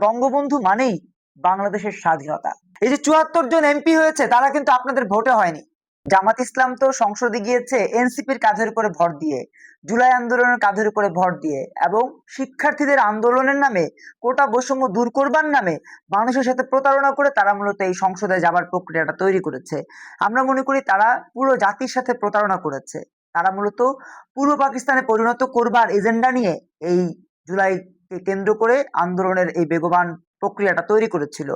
বঙ্গবন্ধু মানেই বাংলাদেশের স্বাধীনতা। এই যে ৭৪ জন এমপি হয়েছে তারা কিন্তু আপনাদের ভোটে হয়নি। জামাত ইসলাম তো সংসদে গিয়েছে এনসিপির কাঁধের উপরে ভর দিয়ে, জুলাই আন্দোলনের কাঁধের উপরে ভর দিয়ে, এবং শিক্ষার্থীদের আন্দোলনের নামে, কোটা বৈষম্য দূর করবার নামে মানুষের সাথে প্রতারণা করে তারা মূলত এই সংসদে যাবার প্রক্রিয়াটা তৈরি করেছে। আমরা মনে করি তারা পুরো জাতির সাথে প্রতারণা করেছে। তারা মূলত পূর্ব পাকিস্তানে পরিণত করবার এজেন্ডা নিয়ে এই জুলাইকে কেন্দ্র করে আন্দোলনের এই বেগবান প্রক্রিয়াটা তৈরি করেছিল।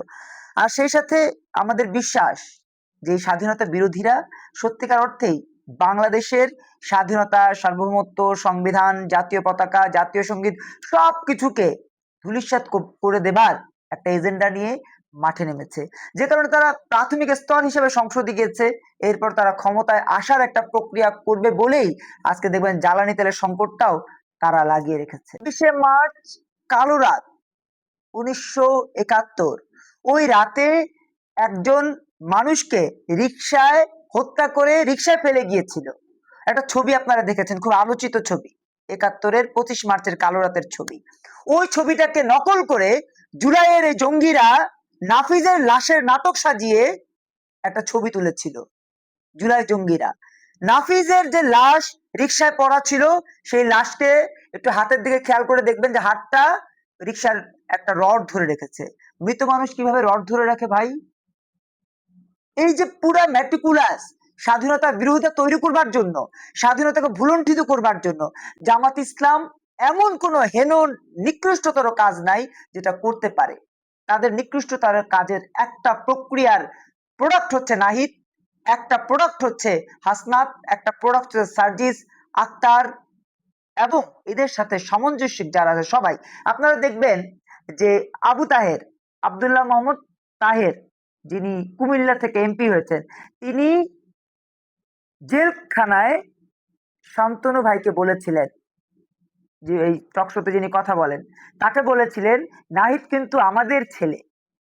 আর সেই সাথে আমাদের বিশ্বাস যে স্বাধীনতা বিরোধীরা সত্যিকার অর্থেই বাংলাদেশের স্বাধীনতা, সার্বভৌমত্ব, সংবিধান, জাতীয় পতাকা, জাতীয় সঙ্গীত সবকিছুকে ধূলিসাৎ করে দেবার একটা এজেন্ডা নিয়ে মাঠে নেমেছে। যে কারণে তারা প্রাথমিক স্তর হিসেবে সংসদে গিয়েছে, এরপর তারা ক্ষমতায় আসার একটা প্রক্রিয়া করবে বলেই আজকে দেখবেন জ্বালানি তেলের সংকটটাও তারা লাগিয়ে রেখেছে। ২৬শে মার্চ কালো রাত ১৯৭১, ওই রাতে একজন মানুষকে রিকশায় হত্যা করে রিকশায় ফেলে গিয়েছিল। একটা ছবি আপনারা দেখেছেন, খুব আলোচিত ছবি, ৭১-এর ২৫ মার্চের কালো রাতের ছবি। ওই ছবিটাকে নকল করে জুলাইয়ের এই জঙ্গিরা নাফিজের লাশের নাটক সাজিয়ে একটা ছবি তুলেছিল। জুলাই জঙ্গিরা নাফিজের যে লাশ রিকশায় পড়া ছিল, সেই লাশকে একটু হাতের দিকে খেয়াল করে দেখবেন যে হাতটা রিকশার একটা রড ধরে রেখেছে। মৃত মানুষ কিভাবে রড ধরে রাখে ভাই? এই যে পুরা ম্যাটিকুলাস স্বাধীনতা বিরোধিতা তৈরি করবার জন্য, স্বাধীনতাকে ভুলণ্ঠিত করবার জন্য জামাত ইসলাম এমন কোন হেন নিকৃষ্টতর কাজ নাই যেটা করতে পারে। তাদের নিকৃষ্টতর কাজের একটা প্রক্রিয়ার প্রোডাক্ট হচ্ছে নাহিদ, একটা প্রোডাক্ট হচ্ছে হাসনাত, একটা প্রোডাক্ট হচ্ছে সার্জিস আক্তার, এবং এদের সাথে সামঞ্জস্য যারা আছে সবাই। আপনারা দেখবেন যে আবু তাহের, আব্দুল্লাহ মোহাম্মদ তাহের, যিনি কুমিল্লা থেকে এমপি হয়েছেন, তিনি জেলখানায় শান্তনু ভাইকে বলেছিলেন, যে এই টকশোতে যিনি কথা বলেন, তাকে বলেছিলেন নাহিদ কিন্তু আমাদের ছেলে।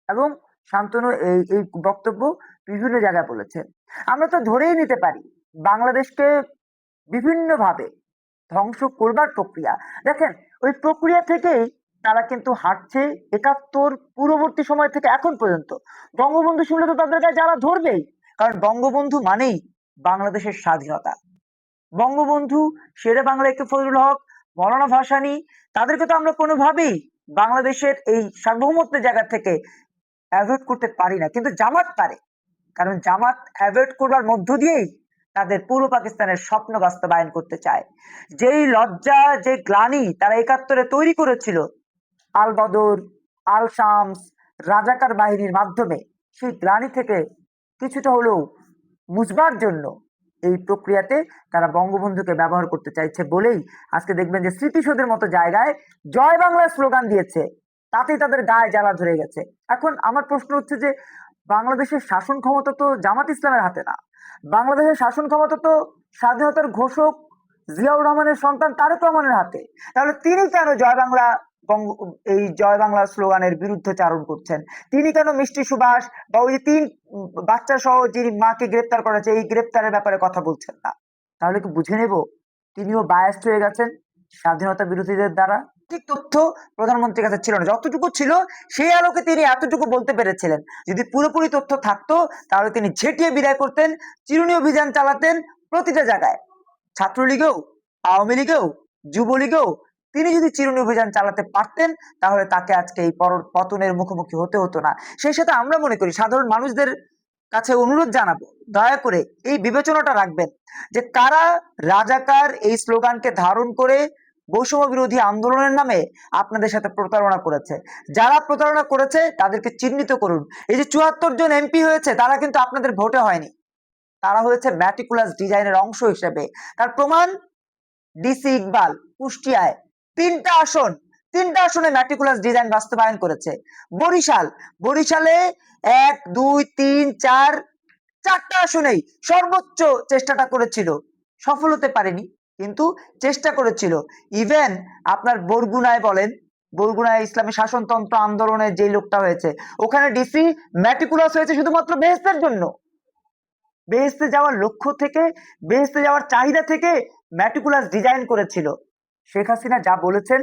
এবং শান্তনু এই এই বক্তব্য বিভিন্ন জায়গায় বলেছেন। আমরা তো ধরেই নিতে পারি বাংলাদেশকে বিভিন্নভাবে ধ্বংস করবার প্রক্রিয়া। দেখেন, ওই প্রক্রিয়া থেকেই তারা কিন্তু হাঁটছে ৭১ পূর্ববর্তী সময় থেকে এখন পর্যন্ত। বঙ্গবন্ধু শুনলে তো তাদের গায়ে যারা ধরবেই, কারণ বঙ্গবন্ধু মানেই বাংলাদেশের স্বাধীনতা। বঙ্গবন্ধু, শেরে বাংলা একে ফজলুল হক, মৌলানা ভাসানী, তাদেরকে তো আমরা কোনোভাবেই বাংলাদেশের এই সার্বভৌমত্বের জায়গা থেকে অ্যাভয়েড করতে পারি না, কিন্তু জামাত পারে। কারণ জামাত অ্যাভয়েড করবার মধ্য দিয়েই তাদের পূর্ব পাকিস্তানের স্বপ্ন বাস্তবায়ন করতে চায়। যেই লজ্জা, যে গ্লানি তারা ৭১-এ তৈরি করেছিল আল বদর, আল শামস, রাজাকার বাহিনীর মাধ্যমে, সেই গ্লানি থেকে কিছুটা হলেও মুছবার জন্য এই প্রক্রিয়াতে তারা বঙ্গবন্ধুকে ব্যবহার করতে চাইছে বলেই আজকে দেখবেন যে স্মৃতিসৌধের মতো জায়গায় জয় বাংলা স্লোগান দিয়েছে, তাতেই তাদের গায়ে জ্বালা ধরে গেছে। এখন আমার প্রশ্ন হচ্ছে যে বাংলাদেশের শাসন ক্ষমতা তো জামাত ইসলামের হাতে না, বাংলাদেশের শাসন ক্ষমতা তো স্বাধীনতার ঘোষক জিয়াউর রহমানের সন্তান তারেক রহমানের হাতে। তাহলে তিনি কেন জয় বাংলা এই জয় বাংলা স্লোগানের বিরুদ্ধে চারণ করছেন? তিনি কেন মিষ্টি সুভাষ বা ওই ৩ বাচ্চা সহ যিনি মাকে গ্রেপ্তার করেছে এই গ্রেপ্তারের ব্যাপারে কথা বলছেন না? তাহলে কি বুঝে নেব তিনিও বায়াস্ট হয়ে গেছেন স্বাধীনতা বিরোধীদের দ্বারা? ঠিক তথ্য প্রধানমন্ত্রীর কাছে ছিল না, যতটুকু ছিল সেই আলোকে তিনি এতটুকু বলতে পেরেছিলেন। যদি পুরোপুরি তথ্য থাকতো তাহলে তিনি ঝেঁটিয়ে বিদায় করতেন, চিরুনি অভিযান চালাতেন প্রতিটা জায়গায়। ছাত্রলীগেও, আওয়ামী লীগেও, যুবলীগেও তিনি যদি চিরুনি অভিযান চালাতে পারতেন তাহলে তাকে আজকে এই পতনের মুখোমুখি হতে হতো না। সেই সাথে আমরা মনে করি সাধারণ মানুষদের কাছে অনুরোধ জানাবো, দয়া করে এই বিবেচনাটা রাখবেন যে কারা রাজাকার এই স্লোগানকে ধারণ করে বৈষম্য বিরোধী আন্দোলনের নামে আপনাদের সাথে প্রতারণা করেছে। যারা প্রতারণা করেছে তাদেরকে চিহ্নিত করুন। এই যে ৭৪ জন এমপি হয়েছে তারা কিন্তু আপনাদের ভোটে হয়নি, তারা হয়েছে ম্যাটিকুলাস ডিজাইনের অংশ হিসেবে। তার প্রমাণ ডিসি ইকবাল কুষ্টিয়ায় ৩টা আসনে ম্যাটিকুলাস ডিজাইন বাস্তবায়ন করেছে। বরিশালে ১, ২, ৩, ৪টা আসনেই সর্বোচ্চ চেষ্টাটা করেছিল, সফল হতে পারেনি কিন্তু চেষ্টা করেছিল। ইভেন আপনার বরগুনায় বলেন, বরগুনায় ইসলামী শাসনতন্ত্র আন্দোলনের যে লোকটা হয়েছে ওখানে ডিসি ম্যাটিকুলাস হয়েছে শুধুমাত্র বেহেস্তের জন্য। বেহেস্তে যাওয়ার লক্ষ্য থেকে, বেহেস্তে যাওয়ার চাহিদা থেকে ম্যাটিকুলাস ডিজাইন করেছিল। শেখ হাসিনা যা বলেছেন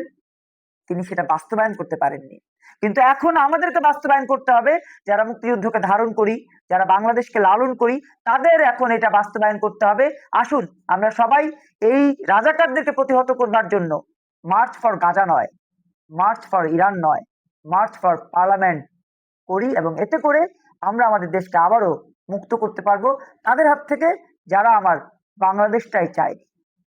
তিনি সেটা বাস্তবায়ন করতে পারেননি, কিন্তু এখন আমাদেরকে বাস্তবায়ন করতে হবে, যারা মুক্তিযুদ্ধকে ধারণ করি, যারা বাংলাদেশকে লালন করি, তাদের এখন এটা বাস্তবায়ন করতে হবে। আসুন আমরা সবাই এই রাজাকারদেরকে প্রতিহত করবার জন্য মার্চ ফর গাজা নয়, মার্চ ফর ইরান নয়, মার্চ ফর পার্লামেন্ট করি, এবং এতে করে আমরা আমাদের দেশকে আবারও মুক্ত করতে পারবো তাদের হাত থেকে, যারা আমার বাংলাদেশটাই চায়।